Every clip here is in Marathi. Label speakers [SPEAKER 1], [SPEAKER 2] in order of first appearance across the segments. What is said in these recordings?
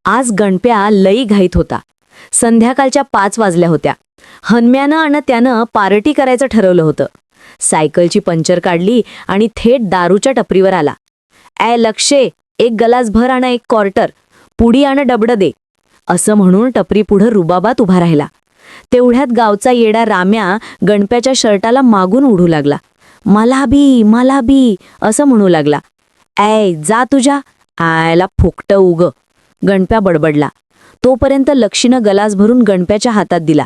[SPEAKER 1] आज गणप्या लई घाईत होता. संध्याकाळच्या 5 वाजल्या होत्या. हन्म्यानं आणि त्यानं पार्टी करायचं ठरवलं होतं. सायकलची पंक्चर काढली आणि थेट दारूच्या टपरीवर आला. लक्षे, एक गलास भर आणि एक क्वार्टर, पुडी आणि डबडं दे, असं म्हणून टपरी पुढं रुबाबात उभा राहिला. तेवढ्यात गावचा येडा राम्या गणप्याच्या शर्टाला मागून उडू लागला. मला बी असं म्हणू लागला. जा तुझ्या आयला फुकटं उग, गणप्या बडबडला. तोपर्यंत लक्षीनं गलास भरून गणप्याच्या हातात दिला.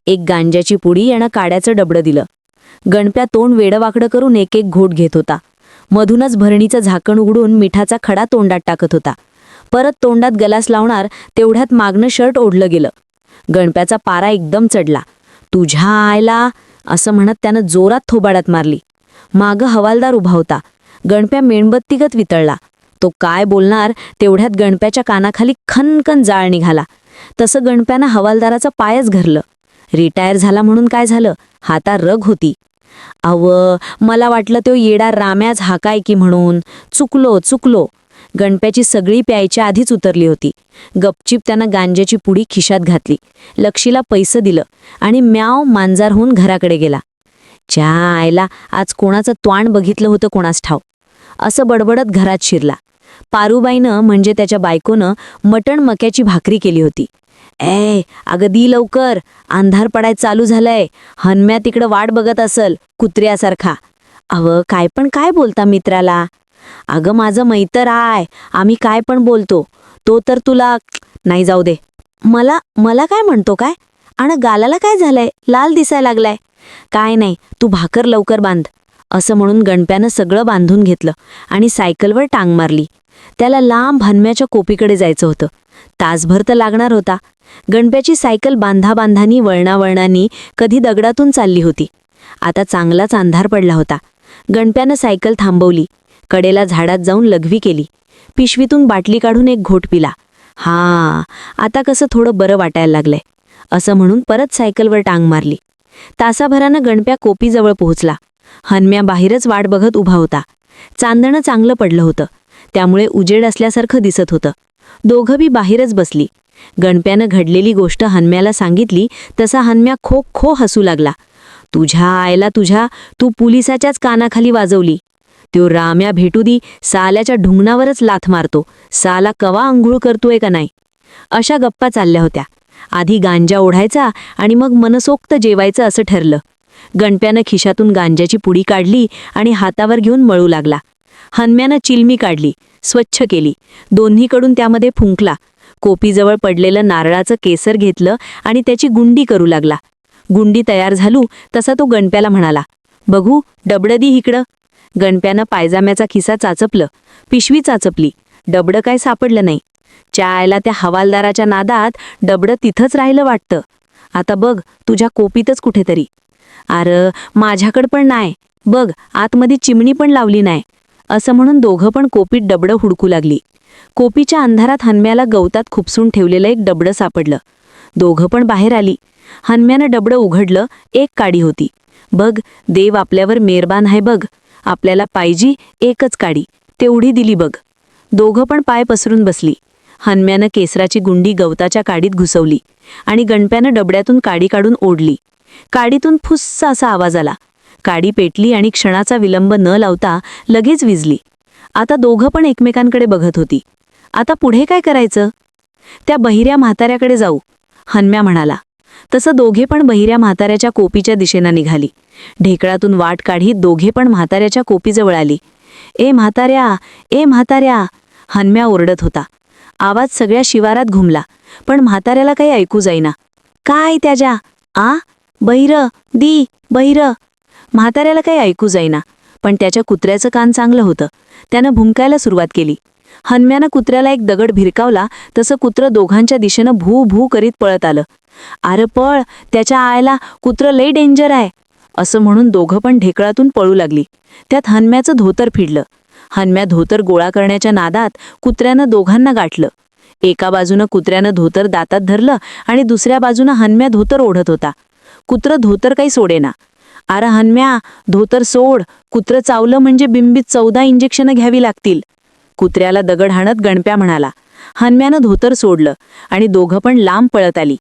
[SPEAKER 1] एक गांज्याची पुडी आणि काड्याचं डबडं दिलं. गणप्या तोंड वेडवाकडं करून एक एक घोट घेत होता. मधूनच भरणीचं झाकण उघडून मिठाचा खडा तोंडात टाकत होता. परत तोंडात गलास लावणार तेवढ्यात मागणं शर्ट ओढलं गेलं. गणप्याचा पारा एकदम चढला. तुझ्या आयला, असं म्हणत त्यानं जोरात थोबाडात मारली. मागं हवालदार उभा होता. गणप्या मेणबत्तीगत वितळला. तो काय बोलणार तेवढ्यात गणप्याच्या कानाखाली खनकन जाळ निघाला. तसं गणप्यानं हवालदाराचं पायच घरलं. रिटायर झाला म्हणून काय झालं, हाता रग होती. मला वाटलं तो येडा राम्याच हाकाय की म्हणून. चुकलो. गणप्याची सगळी प्यायच्या आधीच उतरली होती. गपचीप त्यानं गांज्याची पुडी खिशात घातली. लक्षीला पैसे दिलं आणि म्याव मांजार होऊन घराकडे गेला. च्या आयला, आज कोणाचं त्वाण बघितलं होतं कोणास ठाव, असं बडबडत घरात शिरला. पारूबाईनं म्हणजे त्याच्या बायकोनं मटण मक्याची भाकरी केली होती. अगं दी लवकर, अंधार पडाय चालू झालंय. हन्म्या तिकडं वाट बघत असल कुत्र्यासारखा. काय बोलता मित्राला? अगं माझं मैतर आय, आम्ही काय पण बोलतो. तो तर तुला नाही, जाऊ दे. मला काय म्हणतो काय? आणि गालाला काय झालंय, लाल दिसायला लागलाय. काय नाही, तू भाकर लवकर बांध, असं म्हणून गणप्यानं सगळं बांधून घेतलं आणि सायकलवर टांग मारली. त्याला लांब हन्म्याच्या कोपीकडे जायचं होतं. तासभर तर लागणार होता. गणप्याची सायकल बांधाबांधानी वळणावळणानी कधी दगडातून चालली होती. आता चांगलाच अंधार पडला होता. गणप्यानं सायकल थांबवली. कडेला झाडात जाऊन लघवी केली. पिशवीतून बाटली काढून एक घोट पिला. आता कसं थोडं बरं वाटायला लागलंय, असं म्हणून परत सायकलवर टांग मारली. तासाभरानं गणप्या कोपीजवळ पोहोचला. हन्म्या बाहेरच वाट बघत उभा होता. चांदणं चांगलं पडलं होतं, त्यामुळे उजेड असल्यासारखं दिसत होतं. दोघं बी बाहेरच बसली. गणप्यानं घडलेली गोष्ट हन्म्याला सांगितली तसा हन्म्या खो खो हसू लागला. तुझ्या आयला तू पोलिसाच्याच कानाखाली वाजवली. त्यो राम्या भेटू दी, साल्याच्या ढुंगणावरच लाथ मारतो. साला कवा अंघोळ करतोय का नाही. अशा गप्पा चालल्या होत्या. आधी गांजा ओढायचा आणि मग मनसोक्त जेवायचं असं ठरलं. गणप्यानं खिशातून गांज्याची पुडी काढली आणि हातावर घेऊन मळू लागला. हन्म्यानं चिलमी काढली, स्वच्छ केली, दोन्हीकडून त्यामध्ये फुंकला. कोपीजवळ पडलेलं नारळाचं केसर घेतलं आणि त्याची गुंडी करू लागला. गुंडी तयार झालू तसा तो गणप्याला म्हणाला, बघू डबडं दी इकडं. गणप्यानं पायजाम्याचा खिसा चाचपलं. पिशवी चाचपली. डबडं काय सापडलं नाही. चायला त्या हवालदाराच्या नादात डबडं तिथंच राहिलं वाटतं. आता बघ तुझ्या कोपीतच कुठेतरी. माझ्याकडं पण नाही, बघ आतमध्ये चिमणी पण लावली नाही, असं म्हणून दोघं पण कोपीत डबडं हुडकू लागली. कोपीच्या अंधारात हन्म्याला गवतात खुपसून ठेवलेलं एक डबडं सापडलं. दोघं पण बाहेर आली. हन्म्यानं डबडं उघडलं. एक काडी होती. बघ, देव आपल्यावर मेहरबान आहे बघ. आपल्याला पाहिजे एकच काडी, तेवढी दिली बघ. दोघं पण पाय पसरून बसली. हन्म्यानं केसराची गुंडी गवताच्या काडीत घुसवली आणि गणप्यानं डबड्यातून काडी काढून ओढली. काडीतून फुस्सा असा आवाज आला. काडी पेटली आणि क्षणाचा विलंब न लावता लगेच विझली. आता दोघं पण एकमेकांकडे बघत होती. आता पुढे काय करायचं? त्या बहिऱ्या म्हाताऱ्याकडे जाऊ, हन्म्या म्हणाला. तसं दोघे पण बहिऱ्या म्हाताऱ्याच्या कोपीच्या दिशेनं निघाली. ढेकळातून वाट काढीत दोघे पण म्हाताऱ्याच्या कोपीजवळ आली. ए म्हाताऱ्या, हन्म्या ओरडत होता. आवाज सगळ्या शिवारात घुमला, पण म्हाताऱ्याला काही ऐकू जाईना. काय त्याच्या बहिरं. म्हाताऱ्याला काही ऐकू जाईना, पण त्याच्या कुत्र्याचं कान चांगलं होतं. त्यानं भुंकायला सुरुवात केली. हन्म्यानं कुत्र्याला एक दगड भिरकावला तसं कुत्रं दोघांच्या दिशेनं भू भू करीत पळत आलं. पळ, त्याच्या आयला कुत्रं लई डेंजर आहे, असं म्हणून दोघं पण ढेकळातून पळू लागली. त्यात हन्म्याचं धोतर फिडलं. हन्म्या धोतर गोळा करण्याच्या नादात कुत्र्यानं दोघांना गाठलं. एका बाजूनं कुत्र्यानं धोतर दातात धरलं आणि दुसऱ्या बाजूनं हन्म्या धोतर ओढत होता. कुत्रं धोतर काही सोडेना. हन्म्या, धोतर सोड, कुत्रं चावलं म्हणजे बिंबीत 14 इंजेक्शनं घ्यावी लागतील. कुत्र्याला दगड हाणत गणप्या म्हणाला.
[SPEAKER 2] हन्म्यानं धोतर सोडलं आणि दोघं पण लांब पळत आली.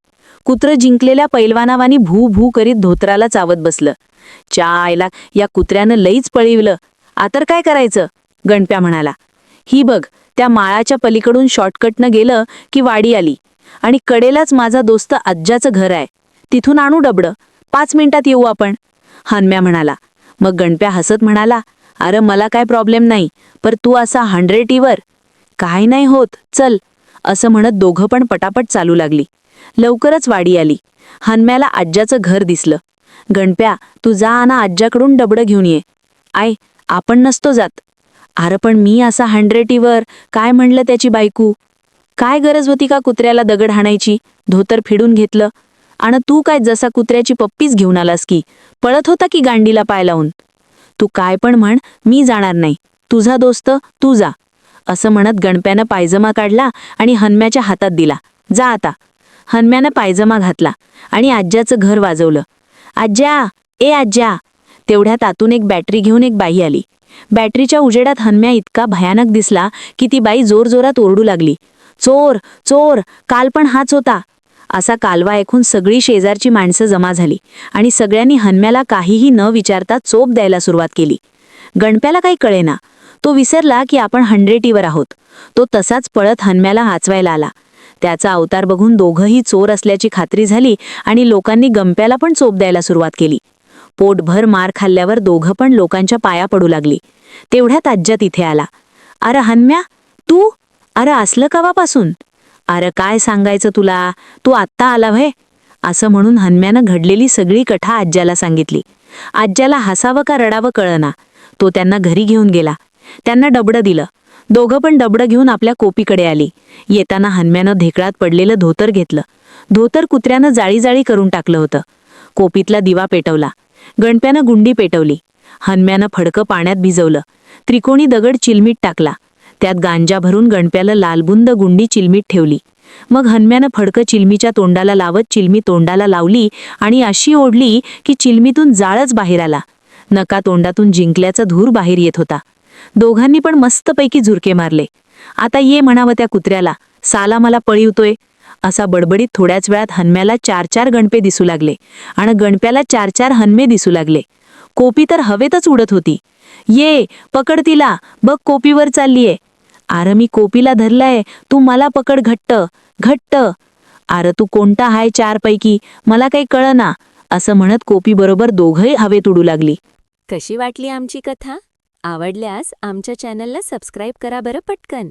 [SPEAKER 2] कुत्रं जिंकलेल्या पैलवानावानी भू भू करीत धोतराला चावत बसलं. आयला, या कुत्र्यानं लईच पळिवलं. आतर काय करायचं? गणप्या म्हणाला. ही बघ, त्या माळाच्या पलीकडून शॉर्टकटनं गेलं की वाडी आली आणि कडेलाच माझा दोस्त आज्याचं घर आहे. तिथून आणू डबडं. 5 मिनिटात येऊ आपण. हन्म्या म्हणाला. मग गणप्या हसत म्हणाला, अरे मला काय प्रॉब्लेम नाही, पर तू असा 100वर. काय नाही होत, चल. असं म्हणत दोघं पण पटापट चालू लागली. लवकरच वाडी आली. हन्म्याला आज्याचं घर दिसलं. गणप्या, तू जा आणि आज्याकडून डबडं घेऊन ये. आय, आपण नसतो जात. अरे पण मी असा 100वर, काय म्हणलं त्याची बायकू. काय गरज होती का कुत्र्याला दगड हाणायची? धोतर फिडून घेतलं. आणि तू काय जसा कुत्र्याची पप्पीच घेऊन आलास की, पळत होता की गांडीला पाय लावून. तू काय पण म्हण, मी जाणार नाही. तुझा दोस्त तू जा. असं म्हणत गणप्यानं पायजमा काढला आणि हन्म्याच्या हातात दिला. जा आता. हन्म्यानं पायजमा घातला आणि आज्याचं घर वाजवलं. आज्या, ए आज्या. तेवढ्यात आतून एक बॅटरी घेऊन एक बाई आली. बॅटरीच्या उजेडात हन्म्या इतका भयानक दिसला की ती बाई जोरजोरात ओरडू लागली. चोर, चोर, काल पण हाच होता. असा कालवा ऐकून सगळी शेजारची माणसं जमा झाली आणि सगळ्यांनी हन्म्याला काहीही न विचारता चोप द्यायला सुरुवात केली. गणप्याला काही कळेना. तो विसरला की आपण 100वर आहोत. तो तसाच पळत हन्म्याला वाचवायला आला. त्याचा अवतार बघून दोघंही चोर असल्याची खात्री झाली आणि लोकांनी गणप्याला पण चोप द्यायला सुरुवात केली. पोटभर मार खाल्ल्यावर दोघं पण लोकांच्या पाया पडू लागली. तेवढ्यात आज्या तिथे आला. अरे हन्म्या, तू? अरे असलं कवापासून? अरे काय सांगायचं तुला, तू आत्ता आला व्हय? असं म्हणून हन्म्यानं घडलेली सगळी कथा आज्याला सांगितली. आज्याला हसावं का रडावं कळना. तो त्यांना घरी घेऊन गेला. त्यांना डबडं दिलं. दोघं पण डबडं घेऊन आपल्या कोपीकडे आली. येताना हन्म्यानं धेकळात पडलेलं धोतर घेतलं. धोतर कुत्र्यानं जाळी जाळी करून टाकलं होतं. कोपीतला दिवा पेटवला. गणप्यानं गुंडी पेटवली. हन्म्यानं फडकं पाण्यात भिजवलं. त्रिकोणी दगड चिलमीट टाकला. त्यात गांजा भरून गणप्याला लालबुंद गुंडी चिलमीट ठेवली. मग हन्म्यानं फडकं चिलमीच्या तोंडाला लावत चिलमी तोंडाला लावली आणि अशी ओढली की चिलमीतून जाळच बाहेर आला. नका तोंडातून जिंकल्याचा धूर बाहेर येत होता. दोघांनी पण मस्तपैकी झुरके मारले. आता ये म्हणावं त्या कुत्र्याला, साला मला पळिवतोय. असा बडबडीत थोड्याच वेळात हन्म्याला 4-4 गणपे दिसू लागले आणि गणप्याला 4-4 हन्मे दिसू लागले. कोपी तर हवेतच उडत होती. ये, पकड तिला, बघ कोपीवर चाललीये. अरे मी कोपीला धरलाय, तू मला पकड घट्ट घट्ट. अरे तू कोणता हाय 4 पैकी, मला काही कळना. असं म्हणत कोपी बरोबर दोघंही हवेत उडू लागली.
[SPEAKER 3] कशी वाटली आमची कथा? आवडल्यास आमच्या चॅनलला सबस्क्राईब करा बरं पटकन.